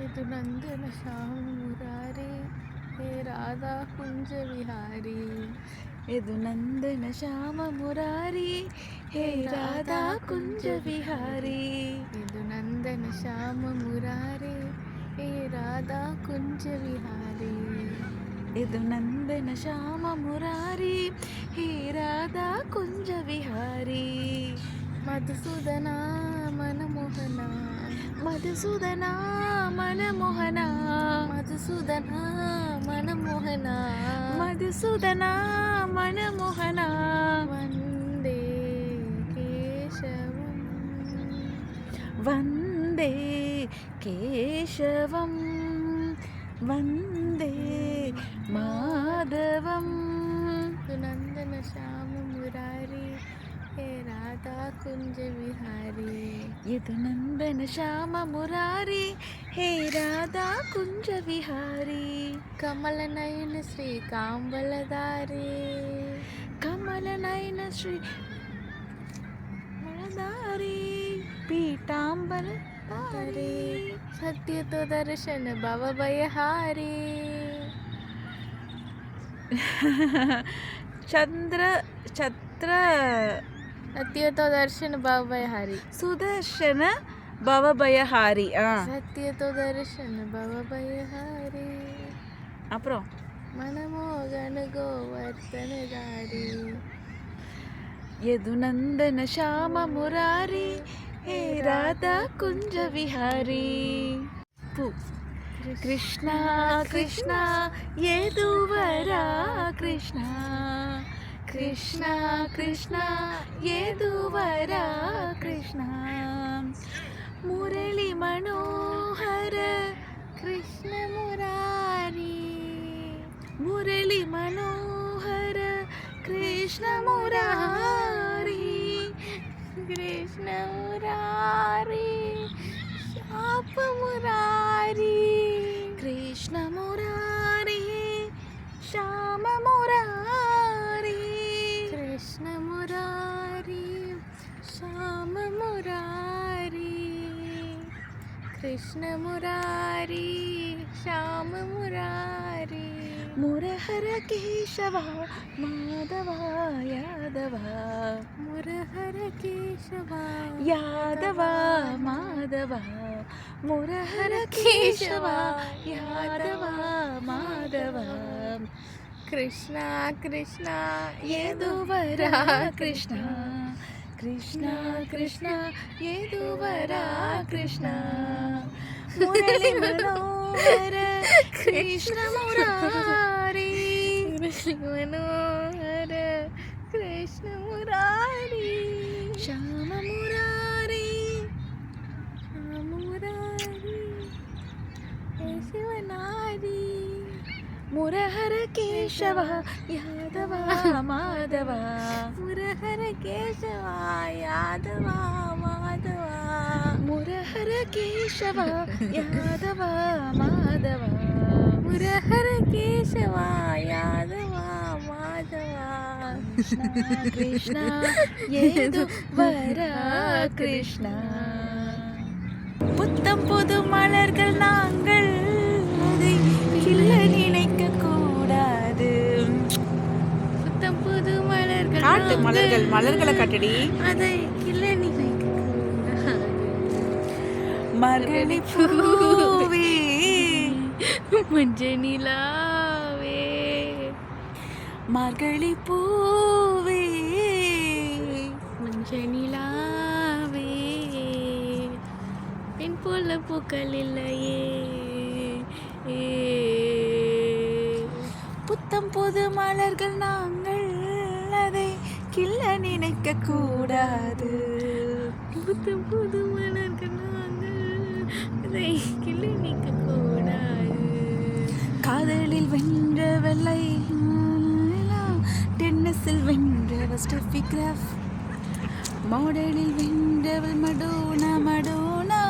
यदु नंदन श्याम मुरारी हे राधा कुंज विहारी यदु नंदन श्याम मुरारी हे राधा कुंज विहारी यदु नंदन श्याम मुरारी हे राधा कुंज विहारी यदु नंदन श्याम मुरारी हे राधा कुंज विहारी मधुसूदना मनमोहना मधुसूदना मनमोहना मधुसूदना मनमोहना मधुसूदना मनमोहना वंदे केशवम वंदे केशवम वंदे माधवम नंदन श्याम मुरारी हे राधा कुंज विहारी यदु नंदन श्याम मुरारी हे राधा कुंज विहारी कमल नयन श्री कांबलधारी कमल नयन श्री मलधारी पीतांबर धारी सत्य तो दर्शन भव भयहारी चंद्र छत्र सत्य तो दर्शन भव भयहारी सुदर्शन भवभयहारी सत्य तो दर्शन भव भयहारी அப்புறம் मनमोहन गोवर्धन धारी यदु नंदन श्याम मुरारी हे राधा कुंज विहारी कृष्णा कृष्णा यदुवरा कृष्णा कृष्णा कृष्णा यदुवरा कृष्णा मुरली मनोहर कृष्ण मुरारी मुरली मनोहर कृष्ण मुरारी कृष्ण मुरारी श्याम मुरारी कृष्ण मुरारी श्याम मुरारी कृष्ण मुरारी श्याम मुरारी कृष्ण मुरारी श्याम मुरारी मुरहर केशव माधव यादव मुरहर केशव यादव माधव मुरहर केशव यादव माधव कृष्णा कृष्णा यदुवरा कृष्णा कृष्णा कृष्णा यदुवरा कृष्णा मुरली मनोहर कृष्ण मुरारी मनोहर कृष्ण मुरारी श्याम मुरारी श्याम मुरारी केशवनारी मुरहर केशव यादव माधव मुरहर केशव यादव माधव मुरहर केशव यादव माधव मुरहर केशव यादव माधव कृष्ण यदुवरा कृष्ण புத்தம் புது மலர்கள் நாங்கள் அதை கிள்ள நினைக்க கூடாது புத்தம் புது மலர்கள் காட்டு மலர்கள் மலர்களை காட்டடி அதை கிள்ள நினைக்க கூடாது. மகளி பூவே மஞ்சள் நிலாவே மகளி பூவே மஞ்சள் நிலாவே பெண் போல பூக்கள் இல்லையே புத்தம் புது மலர்கள் நாங்கள் அதை கிள்ள நினைக்க கூடாது புத்தம் புது மலர்கள் நாங்கள் அதை கிள்ள நினைக்க கூடாது. காதலில் வென்ற வெள்ளை டென்னிஸில் வென்றவர் ஸ்டெஃபி கிராஃப் மாடலில் வென்றவள் மடோனா மடோனா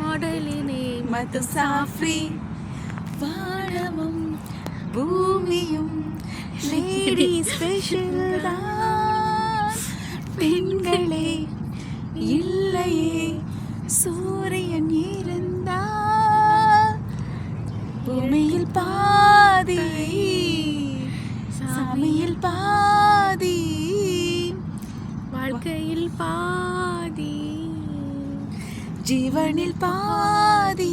மாடலினே மது சாஃப்ரி வானமும் பூமியும் லேடி ஸ்பெஷல் தான் பெண்களே இல்லையே சூரியன் இருந்தால் பாதி சாமியில் பாதி வாழ்க்கையில் பாதி ஜீவனில் பாதி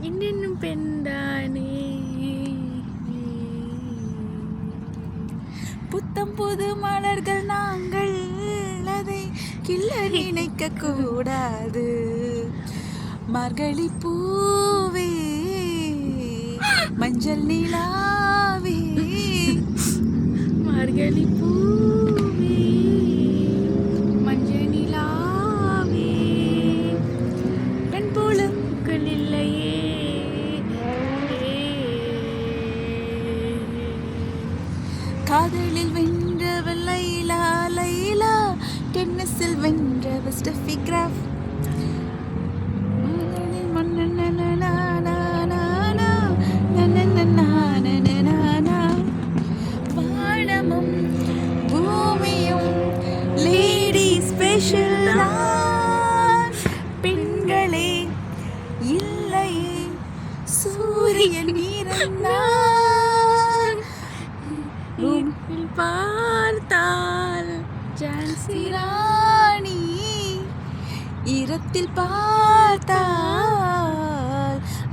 இன்னும் பெண்தானே. புத்தம் புது மலர்கள் நாங்கள் அதை கிள்ள நினைக்க கூடாது. மார்கழி பூவே மஞ்சள் நிலாவே மார்கழி பூவே மஞ்சள் நிலாவே பெண் போலங்கள் இல்லையே. காதலில் வென்றவள் லைலா லைலா, டென்னிஸில் வென்றவள் ஸ்டெஃபி கிராஃப். வானமும் பூமியும் லேடி ஸ்பெஷல் தான். பெண்களே இல்லையே சூரியன் நீரந்தான். பூமியில் பார்த்தால் ஜான்சி ராணி, இரத்தில் பார்த்தால்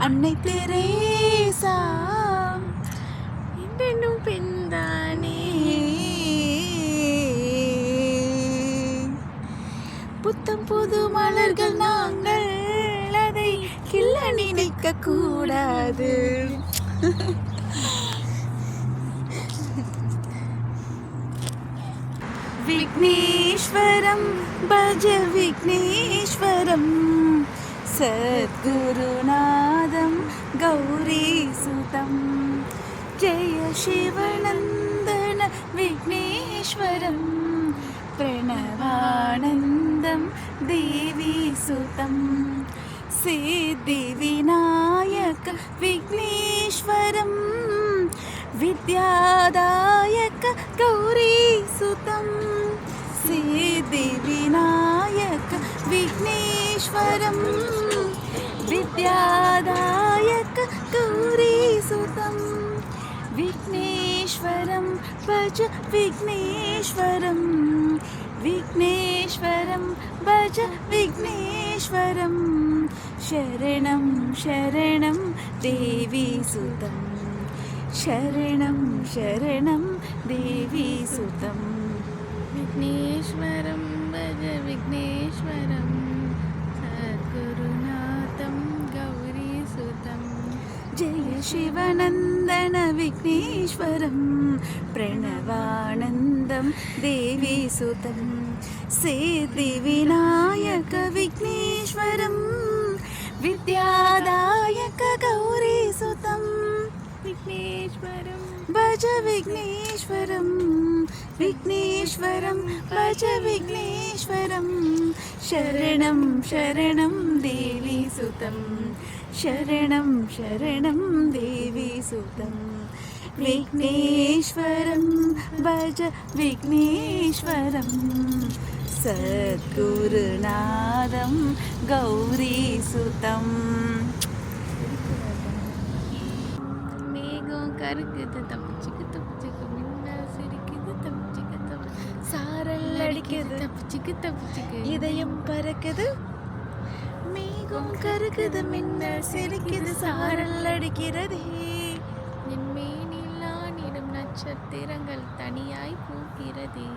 அன்னை தெரேசா. இன்னும் பெண்தானே. புத்தம் புது மலர்கள் நாங்கள் அதை கிள்ள நினைக்க கூடாது. விக்னேஸ்வரம் பஜ விக்னேஸ்வரம், சத்குருநாதம் கௌரீசுதம். ஜெய சிவநந்தன விக்னேஸ்வரம், பிரணவானந்தம் தேவீசுதம். சித்தி விநாயக விக்னேஸ்வரம், வித்யாதாயக கௌரீசுதம். சித்தி விநாயக விக்னேஸ்வரம், வித்யாதாயக கௌரீசுதம். விக்னேஸ்வரம் பஜ விக்னேஸ்வரம், விக்னேஸ்வரம் பஜ விக்னேஸ்வரம். சரணம் சரணம் தேவீசுதம், சரணம் சரணம் தேவீசுதம். விக்னேஸ்வரம் பஜ விக்னேஸ்வரம், சத்குருநாதம் கௌரீசுதம். ஜெய சிவநந்தன விக்னேஸ்வரம், பிரணவானந்தம் தேவீசுதம். சித்தி விநாயக விக்னேஸ்வரம், வித்யாதாயக கௌரீசுதம். விக்னேஸ்வரம் பஜ விக்னேஸ்வரம், விக்னேஸ்வரம் பஜ விக்னேஸ்வரம். சரணம் சரணம் தேவீசுதம், சரணம் சரணம் தேவீசுதம். விக்னேஸ்வரம் பஜ விக்னேஸ்வரம், சத்குருநாதம் கௌரீசுதம். மேகம் கருக்குது தப்பிச்சுக்கு தப்பிச்சுக்கு, மின்னல் சிரிக்குது தப்பிச்சுக்கு தப்பிச்சுக்கு, சாரல் அடிக்குது தப்பிச்சுக்கு தப்பிச்சுக்கு, இதயம் பறக்குது. மேகம் கருக்குது மின்னல் சிரிக்குது சாரல் அடிக்கிறதே. என் மேனில் ஆனிடும் நட்சத்திரங்கள் தனியாய் பூக்கிறதே.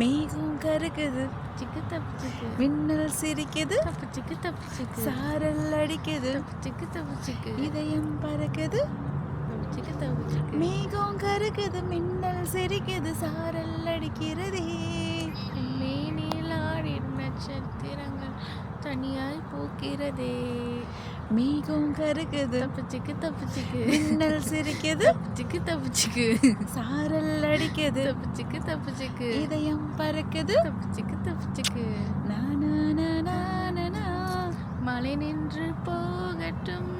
மேகம் கருக்குது சிக்கு தப்பிச்சுக்கு, மின்னல் சிரிக்குது தப்பிச்சுக்கு தப்பிச்சுக்கு, சாரல் அடிக்குது தப்பிச்சுக்கு தப்பிச்சுக்கு, இதயம் பறக்குது. தப்பிச்சுக்கு தப்பிச்சுக்கு, மேகம் கருக்குது மின்னல் சிரிக்குது சாரல் அடிக்கிறதே. என் மேனில் ஆடிடும் நட்சத்திரங்கள் தனியாய் பூக்கிறதே. மேகம் கருக்குது தப்பிச்சுக்கு தப்பிச்சுக்கு, மின்னல் சிரிக்குது தப்பிச்சுக்கு தப்பிச்சுக்கு, சாரல் அடிக்குது தப்பிச்சுக்கு தப்பிச்சுக்கு, இதயம் பறக்குது. தப்பிச்சுக்கு தப்பிச்சுக்கு. நானா மழை நின்று போகட்டும்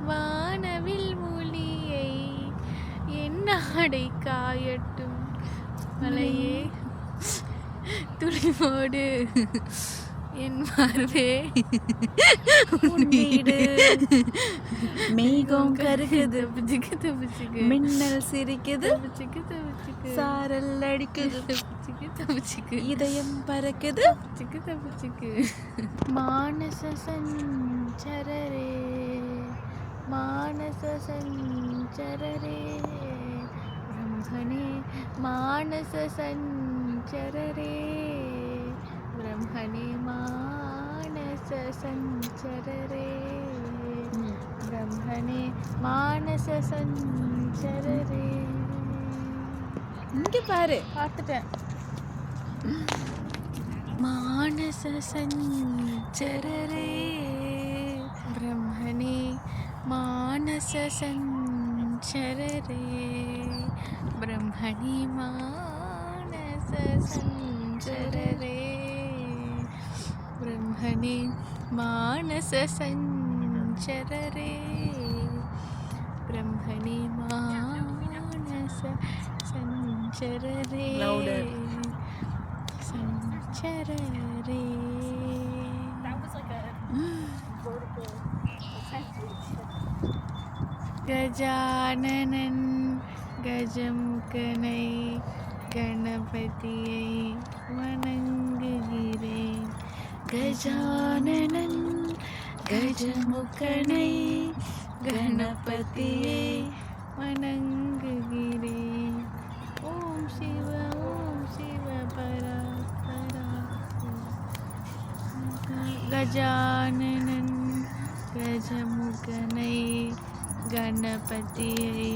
வானவில் மொழியை, என் ஆடை காயட்டும் மலையே துளி போடு, என் மார்பே உன் வீடு மேகம் கருக்குது, தப்பிச்சுக்கு தப்பிச்சுக்கு மின்னல் சிரிக்குது, தப்பிச்சுக்கு தப்பிச்சுக்கு சாரல் அடிக்குது, தப்பிச்சுக்கு தப்பிச்சுக்கு இதயம் பறக்குது. தப்பிச்சுக்கு தப்பிச்சுக்கு மானச சஞ்சரரே மானச சஞ்சரரே பிரம்மணே மானச சஞ்சரரே பிரம்மணே மானச சஞ்சரரே பிரம்மணே மானச சஞ்சரரே. இங்க பாரு, பார்த்துட்டேன். மானச சஞ்சரரே பிரம்மணே மானச சஞ்சரரே பிரம்மணே மானச சஞ்சரரே பிரம்மணே மானச சஞ்சரரே பிரம்மணே மானச சஞ்சரரே Louder. சஞ்சரரே. கஜானனன் கஜமுகனை கணபதியை வணங்குகிறேன். கஜானனன் கஜமுகனை கணபதியை வணங்குகிறேன். ஓம் சிவ பரா கஜானனன் கஜமுகனை கணபதியை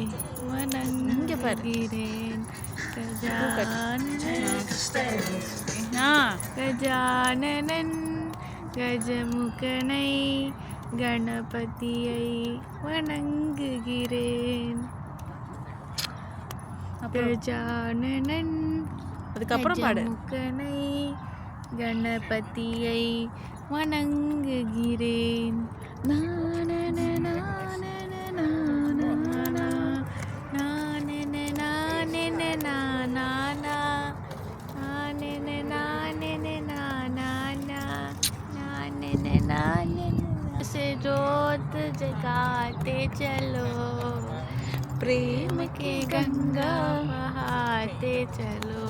வணங்குகிறேன். கஜானனன் கஜமுகனை கணபதியை வணங்குகிறேன். கஜானனன் அதுக்கப்புறம் பாடு. கஜமுகனை கணபதியை வணங்குகிறேன். से जोत जगाते चलो, प्रेम के गंगा बहाते चलो,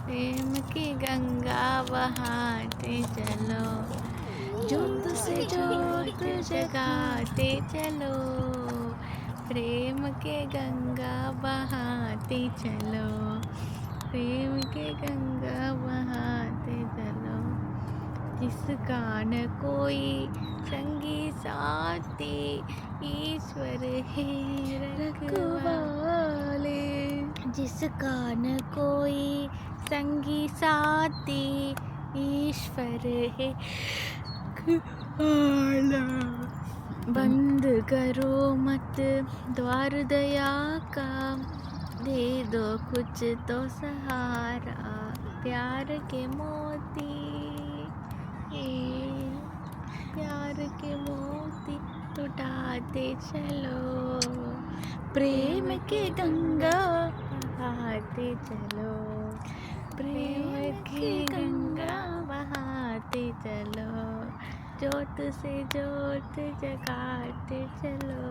प्रेम की गंगा बहाते चलो, जोत से जोत जगाते चलो, प्रेम के गंगा बहाते चलो, प्रेम के गंगा बहाते चलो. जिसका न कोई संगी साथी ईश्वर है रखवाले, जिसका न कोई संगी साथी ईश्वर है रखवाला. बंद करो मत द्वार दया का, दे दो कुछ तो सहारा, प्यार के मोती प्यार के मोती लुटाते चलो, प्रेम के गंगा बहाते चलो, प्रेम की गंगा बहाते चलो, जोत से जोत जगाते चलो,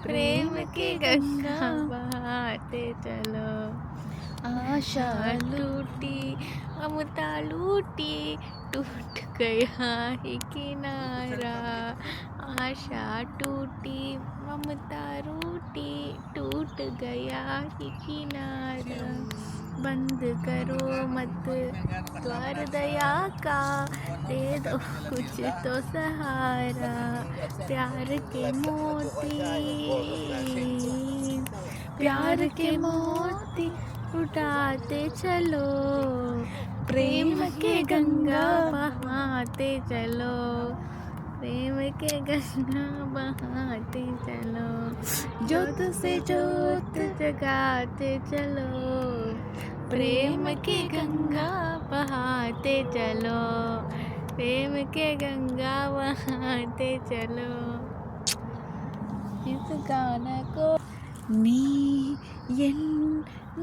प्रेम की गंगा बहाते चलो. आशा लूटी ममता लूटी टूट गया ही किनारा, आशा टूटी ममता रूठी टूट गया ही किनारा. बंद करो मत द्वार दया का, दे दो कुछ तो सहारा, प्यार के मोती प्यार के मोती उठाते चलो, प्रेम के गंगा बहाते चलो, प्रेम के गंगा बहाते चलो, जोत से जोत जगाते चलो, प्रेम के गंगा बहाते चलो, प्रेम के गंगा बहाते चलो. इस गाना को நீ என்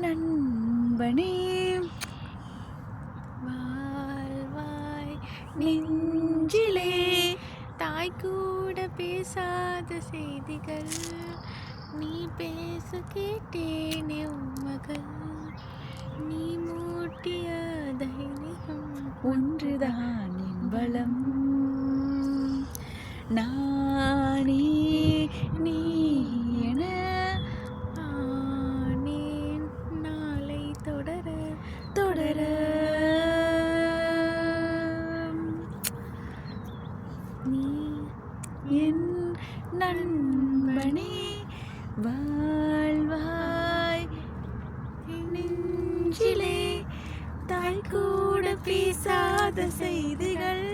நண்பனே, வாழ்வாய் நெஞ்சிலே தாய் தாய் கூட பேசாத செய்திகள் நீ பேச கேட்டேனே உம்மகள் நீ மூட்டிய தைரியம் ஒன்றுதான் என் பலம் நானே நீ என ஆனேன் நாளை தொடர தொடர நீ என் நண்பனே வாழ்வாய் நெஞ்சிலே தாய் கூட பேசாத செய்திகள்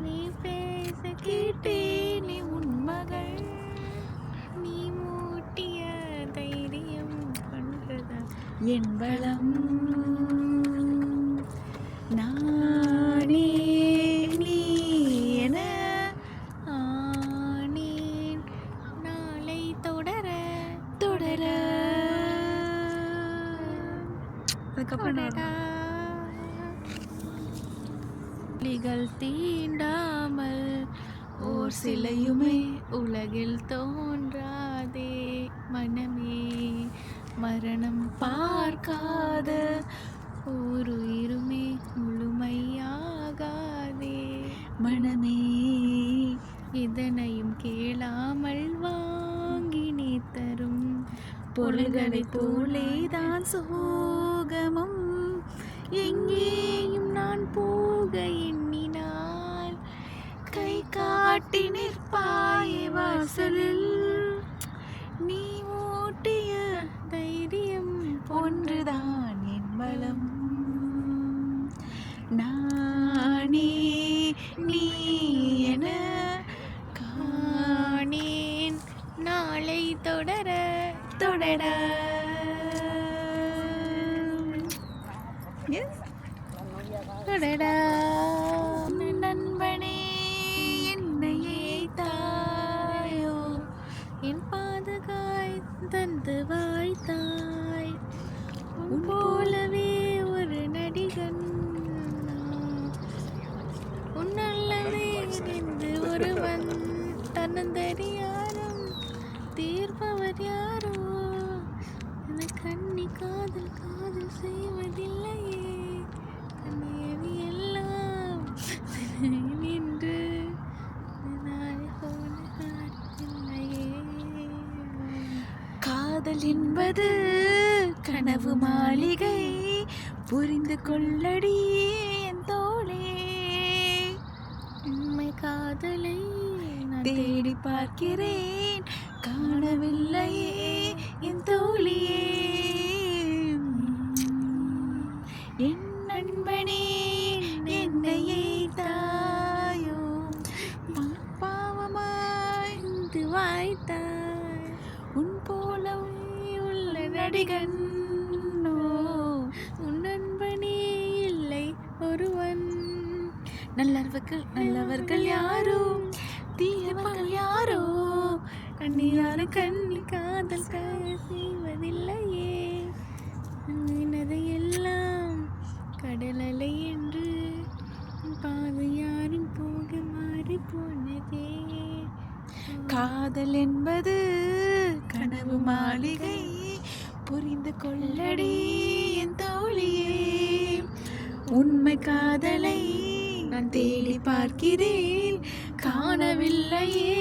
நீ பேச கேட்டேனே உன் மகள் நீ மூட்டிய தைரியம் கொன்றதா என் பலம் நானே நீ என ஆனேன் நாளை தொடர தொடர அதுக்கப்புறம் தொடரா புலிகள் தீண்டாமல் ஓர் சிலையுமே உலகில் தோன்றாதே மனமே மரணம் பார்க்காத ஓருயிருமே முழுமையாகாதே மனமே இதனையும் கேளாமல் வாங்கி நீ தரும் பொருள்களைப் போலேதான் சோகமும் எங்கேயும் நான் போக எண்ணினால் கை காட்டி நிற்பாயே வாசலில் நீ மூட்டிய தைரியம் ஒன்றுதான் என் பலம் நானே நீ என காணேன் நாளை தொடர தொடர தொடரா நண்பனே என்னையே தாயோ என் பாதகாய் தந்து வாய்த்தாய் உன் உன் போலவே ஒரு நடிகன் உன் நல்லதே என்று ஒருவன் தன்னந்தறியாரும் தீர்ப்பவர் யாரோ என கண்ணி காதல் காதல் செய்வதில்லையே கண்ணேவி எல்லாம் நின்று நாளை போன இல்லையே காதல் என்பது கனவு மாளிகை புரிந்து கொள்ளடி என் தோளே உண்மை காதலை நான் தேடி பார்க்கிறேன் காணவில்லையே என் தோழியே என் நண்பனே என்னையே தாயோ பாவமாய் தேடி வாய்த்தாய் உன் போல உள்ள நடிகன் உன் நண்பனே இல்லை ஒருவன் நல்லவர்கள் யாரோ தீயவர்கள் யாரோ கண்ணியான கண்ணி காதல் செய்வதில்லையே நினது எல்லாம் கடல் அலை என்று பாதை யாரும் போக மாறி போனதே காதல் என்பது கனவு மாளிகை புரிந்து கொள்ளடி என் தோழியே உண்மை காதலை நான் தேடி பார்க்கிறேன் காணவில்லையே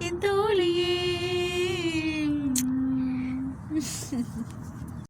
என் தோழியே